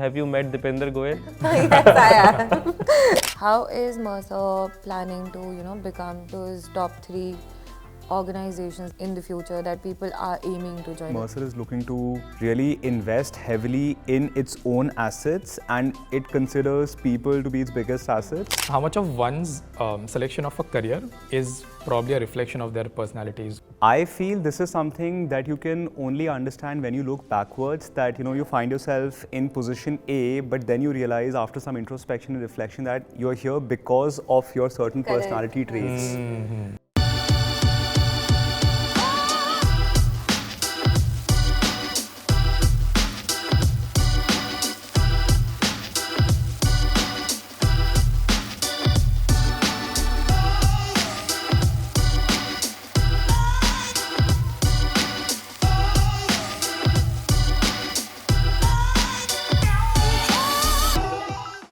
have you met Dipender Goyal? Yes, I am. How is Mercer planning to, become those top 3 organizations in the future that people are aiming to join? Mercer is looking to really invest heavily in its own assets, and it considers people to be its biggest assets. How much of one's selection of a career is probably a reflection of their personalities? I feel this is something that you can only understand when you look backwards, that you find yourself in position A, but then you realize after some introspection and reflection that you're here because of your certain Correct. personality traits.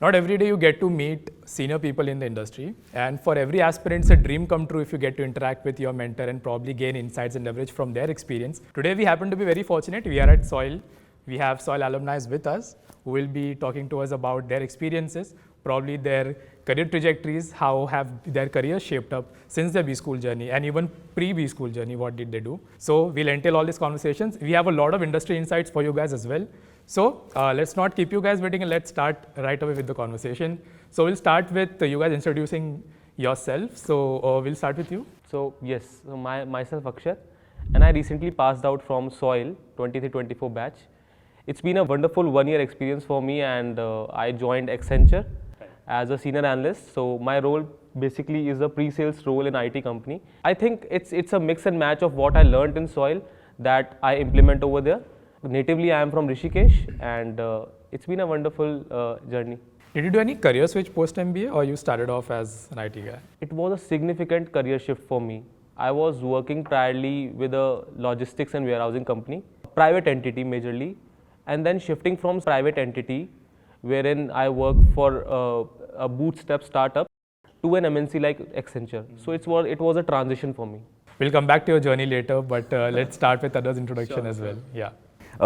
Not every day you get to meet senior people in the industry, and for every aspirant, it's a dream come true if you get to interact with your mentor and probably gain insights and leverage from their experience. Today, we happen to be very fortunate. We are at SOIL. We have SOIL alumni with us who will be talking to us about their experiences, probably their career trajectories, how have their careers shaped up since their B school journey, and even pre-B school journey, what did they do. So we'll entail all these conversations. We have a lot of industry insights for you guys as well. So let's not keep you guys waiting, and let's start right away with the conversation. So we'll start with you guys introducing yourself. So we'll start with you. So yes, myself Akshat, and I recently passed out from SOIL 23-24 batch. It's been a wonderful 1-year experience for me, and I joined Accenture as a senior analyst. So my role basically is a pre-sales role in IT company. I think it's a mix and match of what I learned in SOIL that I implement over there. Natively, I am from Rishikesh, and it's been a wonderful journey. Did you do any career switch post MBA, or you started off as an IT guy? It was a significant career shift for me. I was working priorly with a logistics and warehousing company, private entity majorly, and then shifting from private entity, wherein I work for a bootstrap startup, to an MNC like Accenture. So it was a transition for me. We'll come back to your journey later, but let's start with others' introduction as well. Yeah.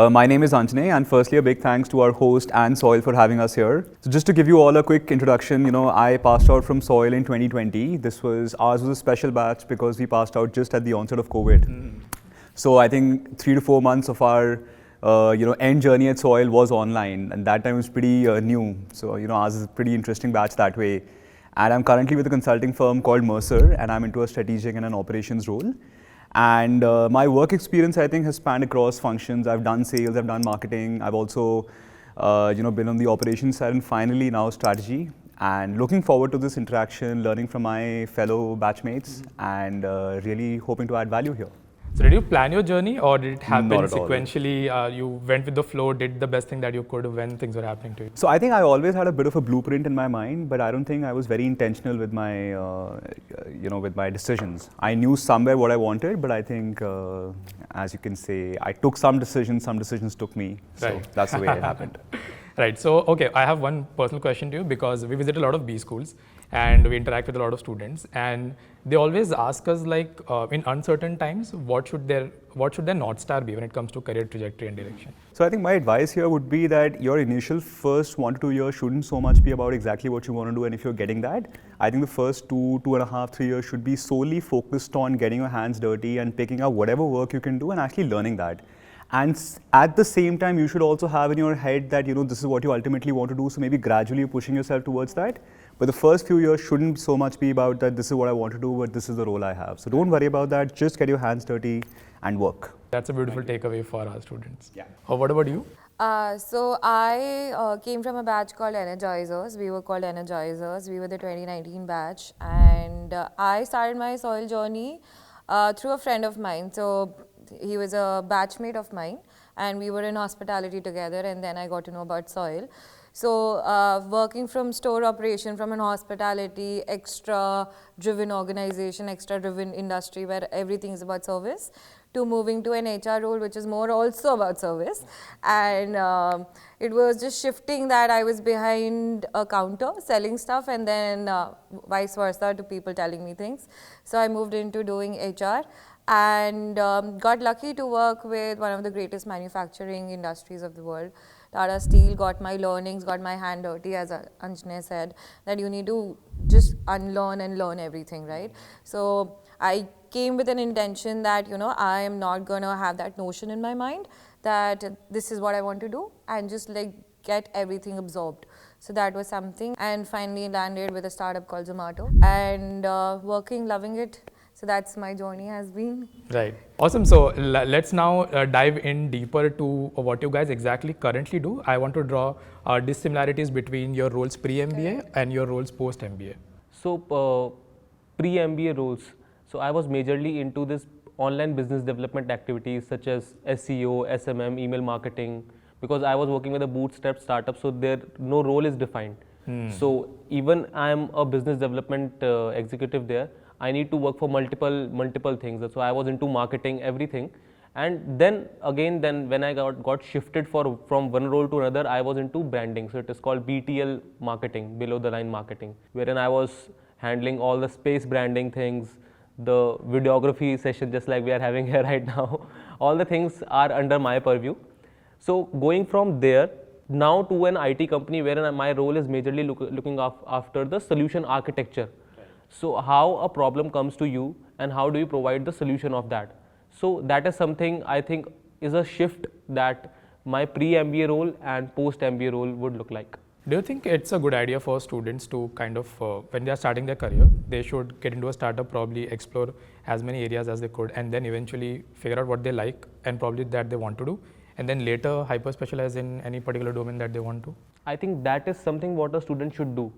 My name is Anjane, and firstly a big thanks to our host and SOIL for having us here. So just to give you all a quick introduction, I passed out from SOIL in 2020. Ours was a special batch because we passed out just at the onset of COVID. So I think 3 to 4 months of our end journey at SOIL was online, and that time was pretty new. So ours is a pretty interesting batch that way. And I'm currently with a consulting firm called Mercer, and I'm into a strategic and an operations role. And my work experience, I think, has spanned across functions. I've done sales, I've done marketing. I've also, been on the operations side, and finally now strategy. And looking forward to this interaction, learning from my fellow batchmates, and really hoping to add value here. So did you plan your journey, or did it happen Not at all. sequentially? You went with the flow, did the best thing that you could when things were happening to you? So I think I always had a bit of a blueprint in my mind, but I don't think I was very intentional with my, with my decisions. I knew somewhere what I wanted, but I think, as you can say, I took some decisions took me. So Right. that's the way it happened. Right. So, okay, I have one personal question to you, because we visit a lot of B schools and we interact with a lot of students, and they always ask us, like, in uncertain times, what should their North Star be when it comes to career trajectory and direction? So I think my advice here would be that your initial first 1 to 2 years shouldn't so much be about exactly what you want to do, and if you're getting that, I think the first 2.5, 3 years should be solely focused on getting your hands dirty and picking up whatever work you can do and actually learning that. And at the same time, you should also have in your head that, this is what you ultimately want to do, so maybe gradually pushing yourself towards that. But the first few years shouldn't so much be about that this is what I want to do, but this is the role I have. So don't worry about that, just get your hands dirty and work. That's a beautiful takeaway for our students. Yeah. What about you? So I came from a batch called Energizers. We were called Energizers. We were the 2019 batch, and I started my SOIL journey through a friend of mine. So he was a batchmate of mine, and we were in hospitality together, and then I got to know about SOIL. So working from store operation, from an hospitality, extra-driven organization, extra-driven industry where everything is about service, to moving to an HR role which is more also about service. And it was just shifting that I was behind a counter selling stuff, and then vice versa to people telling me things. So I moved into doing HR, and got lucky to work with one of the greatest manufacturing industries of the world. Tata Steel, got my learnings, got my hand dirty, as Anjane said, that you need to just unlearn and learn everything, right? So I came with an intention that, I am not going to have that notion in my mind that this is what I want to do, and just like get everything absorbed. So that was something, and finally landed with a startup called Zomato, and working, loving it. So that's my journey has been. Right. Awesome. So let's now dive in deeper to what you guys exactly currently do. I want to draw dissimilarities between your roles pre-MBA and your roles post-MBA. So pre-MBA roles. So I was majorly into this online business development activities such as SEO, SMM, email marketing, because I was working with a bootstrap startup, so there no role is defined. So even I am a business development executive there, I need to work for multiple things. So I was into marketing, everything, and then again, when I got shifted from one role to another, I was into branding. So it is called BTL marketing, below the line marketing, wherein I was handling all the space branding things, the videography session, just like we are having here right now. All the things are under my purview. So going from there now to an IT company wherein my role is majorly looking after the solution architecture. So how a problem comes to you and how do you provide the solution of that. So that is something I think is a shift that my pre-MBA role and post-MBA role would look like. Do you think it's a good idea for students to kind of, when they are starting their career, they should get into a startup, probably explore as many areas as they could, and then eventually figure out what they like and probably that they want to do, and then later hyper specialize in any particular domain that they want to? I think that is something what a student should do,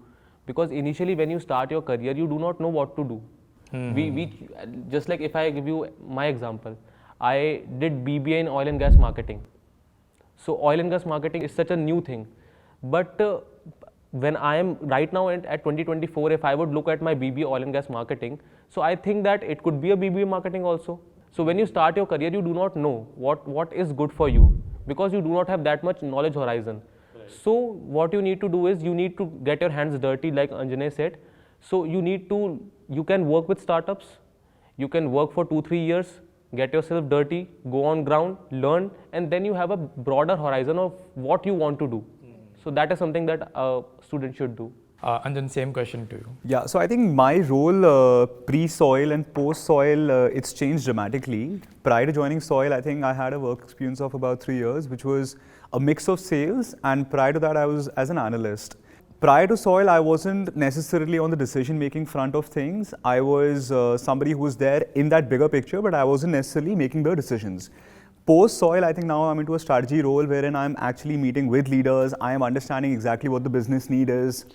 because initially when you start your career, you do not know what to do. We just like, if I give you my example, I did BBA in oil and gas marketing. So oil and gas marketing is such a new thing, but when I am right now at 2024, if I would look at my BBA oil and gas marketing, so I think that it could be a BBA marketing also. So when you start your career, you do not know what is good for you, because you do not have that much knowledge horizon. Right. So what you need to do is you need to get your hands dirty, like Anjane said. So you can work with startups, you can work for 2-3 years, get yourself dirty, go on ground, learn, and then you have a broader horizon of what you want to do. So that is something that a student should do. And then same question to you. Yeah, so I think my role pre-Soil and post-Soil, it's changed dramatically. Prior to joining Soil, I think I had a work experience of about 3 years, which was a mix of sales, and prior to that I was as an analyst. Prior to Soil, I wasn't necessarily on the decision-making front of things. I was somebody who was there in that bigger picture, but I wasn't necessarily making the decisions. Post-Soil, I think now I'm into a strategy role wherein I'm actually meeting with leaders, I am understanding exactly what the business need is,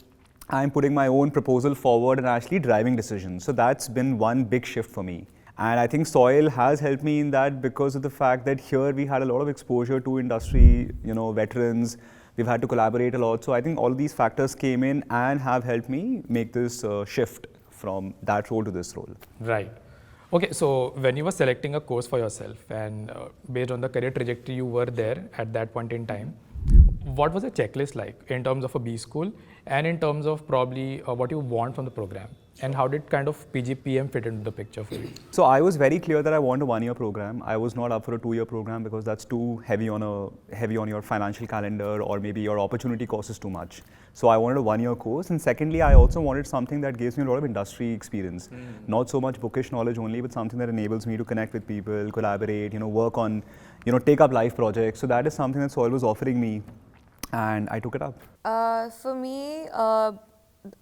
I'm putting my own proposal forward and actually driving decisions. So that's been one big shift for me. And I think Soil has helped me in that because of the fact that here we had a lot of exposure to industry, veterans, we've had to collaborate a lot. So I think all of these factors came in and have helped me make this shift from that role to this role. Right. Okay, so when you were selecting a course for yourself and based on the career trajectory you were there at that point in time, what was the checklist like in terms of a B school and in terms of probably what you want from the program? And how did kind of PGPM fit into the picture for you? So I was very clear that I want a 1-year program. I was not up for a 2-year program because that's too heavy on your financial calendar, or maybe your opportunity cost is too much. So I wanted a 1-year course, and secondly, I also wanted something that gives me a lot of industry experience. Not so much bookish knowledge only, but something that enables me to connect with people, collaborate, work on, take up live projects. So that is something that Soil was offering me, and I took it up. For me,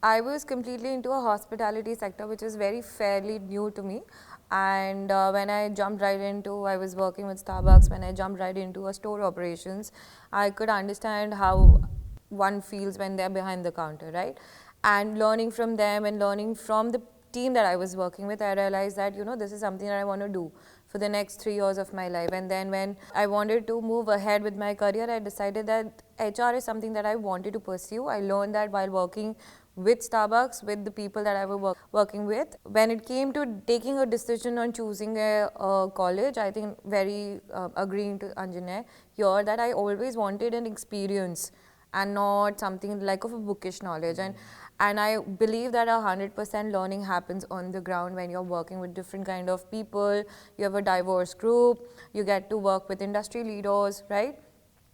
I was completely into a hospitality sector, which is very fairly new to me. And when I jumped right into, I was working with Starbucks, when I jumped right into a store operations, I could understand how one feels when they're behind the counter, right? And learning from them and learning from the team that I was working with, I realized that, this is something that I want to do for the next 3 years of my life. And then when I wanted to move ahead with my career, I decided that HR is something that I wanted to pursue. I learned that while working with Starbucks, with the people that I was working with. When it came to taking a decision on choosing a college, I think very agreeing to Anjane here that I always wanted an experience and not something like of a bookish knowledge. And I believe that 100% learning happens on the ground when you're working with different kind of people, you have a diverse group, you get to work with industry leaders, right?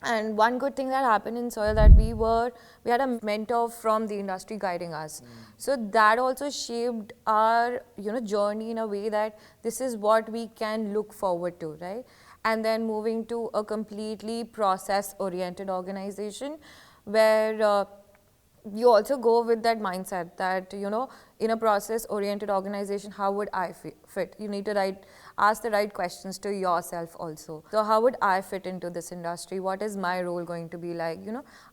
And one good thing that happened in Soil that we had a mentor from the industry guiding us. So that also shaped our journey in a way that this is what we can look forward to, right? And then moving to a completely process oriented organization where you also go with that mindset that in a process oriented organization, how would I fit? You need to ask the right questions to yourself also. So how would I fit into this industry? What is my role going to be like?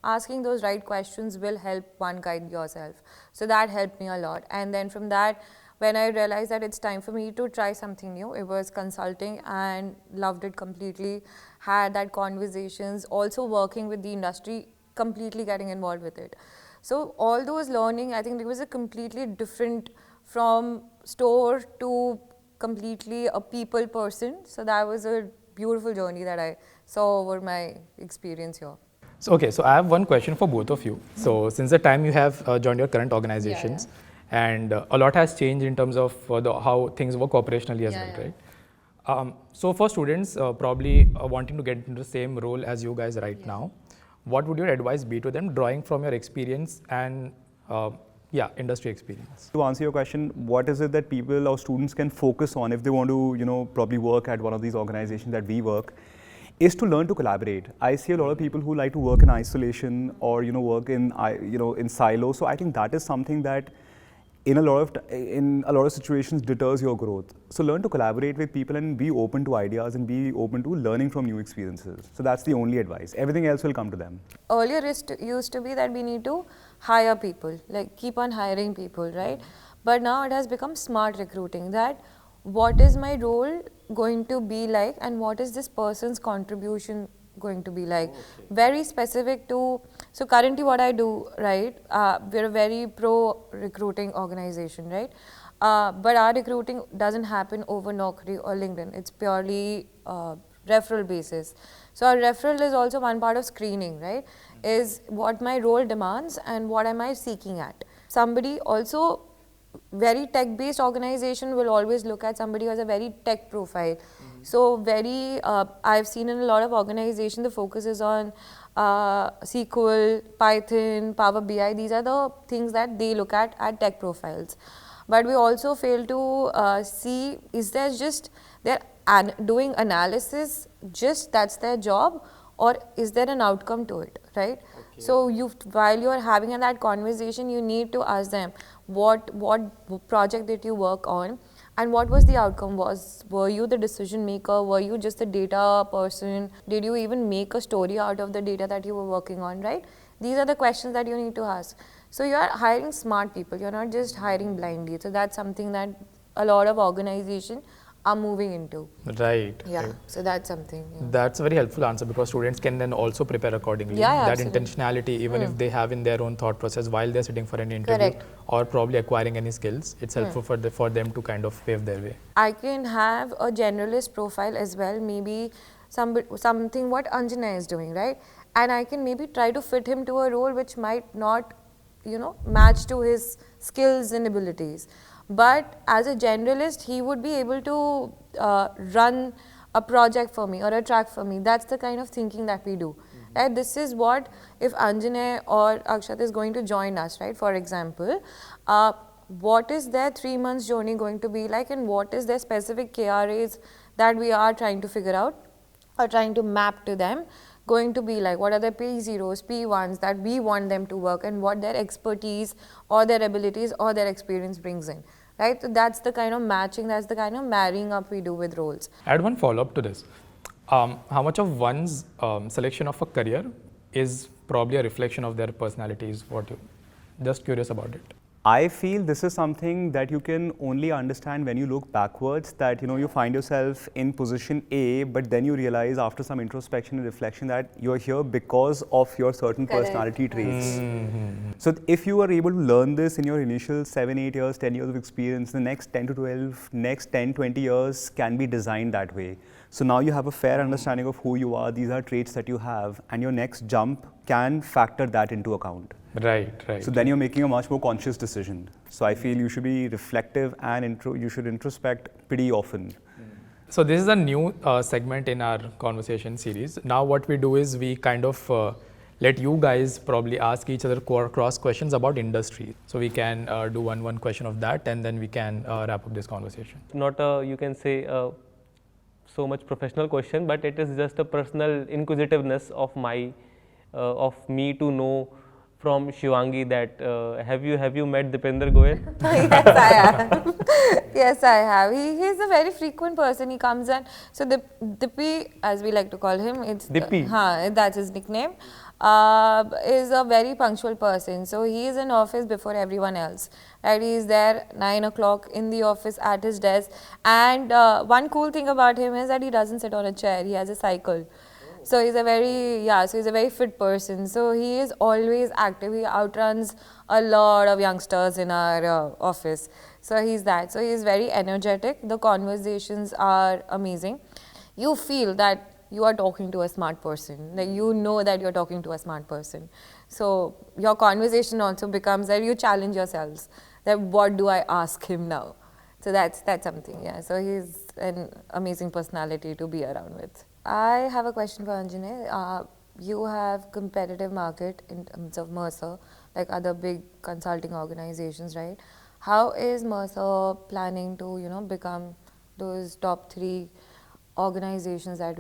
Asking those right questions will help one guide yourself. So that helped me a lot. And then from that, when I realized that it's time for me to try something new, it was consulting, and loved it completely. Had that conversations, also working with the industry, completely getting involved with it. So all those learning, I think it was a completely different from store to completely a people person. So that was a beautiful journey that I saw over my experience here. So, okay, so I have one question for both of you. So, since the time you have joined your current organizations, and a lot has changed in terms of how things work operationally as well, right? So, for students probably wanting to get into the same role as you guys right now, what would your advice be to them, drawing from your experience and industry experience? To answer your question, what is it that people or students can focus on if they want to, probably work at one of these organizations that we work, is to learn to collaborate. I see a lot of people who like to work in isolation or, work in, in silos. So I think that is something that in a lot of situations deters your growth. So learn to collaborate with people and be open to ideas and be open to learning from new experiences. So that's the only advice. Everything else will come to them. Earlier it used to be that we need to hire people, like keep on hiring people, right? But now it has become smart recruiting, that what is my role going to be like and what is this person's contribution going to be like. Very specific to, so currently what I do, right, we're a very pro recruiting organization, right, but our recruiting doesn't happen over Naukri or LinkedIn. It's purely referral basis. So our referral is also one part of screening, right, is what my role demands and what am I seeking at. Somebody also, very tech based organization will always look at somebody who has a very tech profile. So very, I've seen in a lot of organizations the focus is on SQL, Python, Power BI. These are the things that they look at tech profiles. But we also fail to see, is there just, they're doing analysis, just that's their job, or is there an outcome to it, right? Okay. So while you're having that conversation, you need to ask them, what project did you work on? And what was the outcome? Were you the decision maker? Were you just the data person? Did you even make a story out of the data that you were working on, right? These are the questions that you need to ask. So you are hiring smart people. You're not just hiring blindly. So that's something that a lot of organizations are moving into. Right. Yeah. Right. So that's something. Yeah. That's a very helpful answer, because students can then also prepare accordingly. Yeah, that absolutely. intentionality, even if they have in their own thought process while they're sitting for an interview. Correct. Or probably acquiring any skills, it's helpful for them to kind of pave their way. I can have a generalist profile as well, maybe something what Anjana is doing, right? And I can maybe try to fit him to a role which might not, match to his skills and abilities. But as a generalist, he would be able to run a project for me or a track for me. That's the kind of thinking that we do. Right? This is what, if Anjana or Akshat is going to join us, right? For example, what is their 3 months journey going to be like, and what is their specific KRAs that we are trying to figure out or trying to map to them going to be like? What are their P0s, P1s that we want them to work, and what their expertise or their abilities or their experience brings in, right? So that's the kind of matching, that's the kind of marrying up we do with roles. I had one follow-up to this. How much of one's selection of a career is probably a reflection of their personalities? Just curious about it. I feel this is something that you can only understand when you look backwards, that you find yourself in position A, but then you realize after some introspection and reflection that you're here because of your certain personality traits. So if you are able to learn this in your initial 7, 8 years, 10 years of experience, the next 10 to 12, next 10, 20 years can be designed that way. So now you have a fair understanding of who you are, these are traits that you have, and your next jump can factor that into account. Right, right. So then you're making a much more conscious decision. So I feel you should be reflective and you should introspect pretty often. So this is a new segment in our conversation series. Now what we do is we kind of let you guys probably ask each other cross questions about industry. So we can do one question of that, and then we can wrap up this conversation. Not a, you can say, so much professional question, but it is just a personal inquisitiveness of me to know from Shivangi that have you met Dipender Goyal? Yes, I have. Yes, I have. He's a very frequent person. He comes in. So Dippy, as we like to call him, it's Dippy. That's his nickname. Is a very punctual person. So he is in office before everyone else. Right? He is there 9 o'clock in the office at his desk. And one cool thing about him is that he doesn't sit on a chair. He has a cycle. So he's a very fit person. So he is always active. He outruns a lot of youngsters in our office. So he's that. So he's very energetic. The conversations are amazing. You feel that you are talking to a smart person. Like you know that you're talking to a smart person. So your conversation also becomes that you challenge yourselves. That what do I ask him now? So that's something. Yeah. So he's an amazing personality to be around with. I have a question for Anjane. You have competitive market in terms of Mercer, like other big consulting organizations, right? How is Mercer planning to, become those top 3 organizations that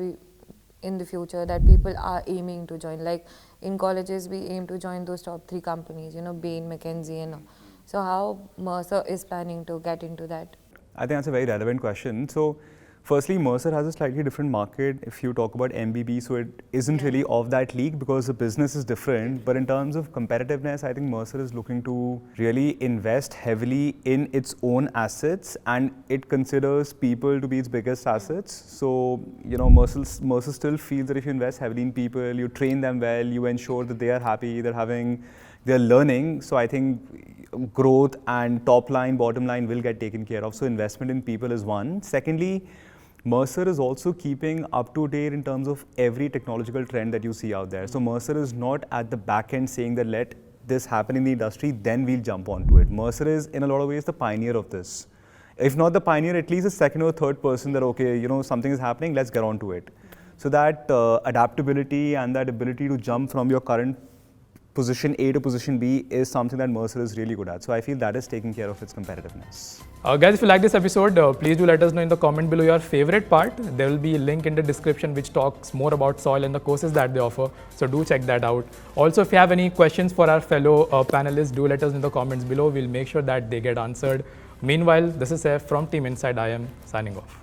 in the future that people are aiming to join? Like in colleges, we aim to join those top 3 companies, Bain, McKinsey, and all. So how Mercer is planning to get into that? I think that's a very relevant question. So, firstly, Mercer has a slightly different market. If you talk about MBB, so it isn't really of that league because the business is different. But in terms of competitiveness, I think Mercer is looking to really invest heavily in its own assets, and it considers people to be its biggest assets. So, Mercer still feels that if you invest heavily in people, you train them well, you ensure that they are happy, they're learning. So I think growth and top line, bottom line will get taken care of. So investment in people is one. Secondly, Mercer is also keeping up to date in terms of every technological trend that you see out there. So Mercer is not at the back end saying that let this happen in the industry, then we'll jump onto it. Mercer is in a lot of ways the pioneer of this. If not the pioneer, at least the second or third person that, okay, something is happening, let's get onto it. So that adaptability and that ability to jump from your current position A to position B is something that Mercer is really good at. So I feel that is taking care of its competitiveness. Guys, if you like this episode, please do let us know in the comment below your favorite part. There will be a link in the description which talks more about Soil and the courses that they offer. So do check that out. Also, if you have any questions for our fellow panelists, do let us know in the comments below. We'll make sure that they get answered. Meanwhile, this is Saif from Team Inside. I am signing off.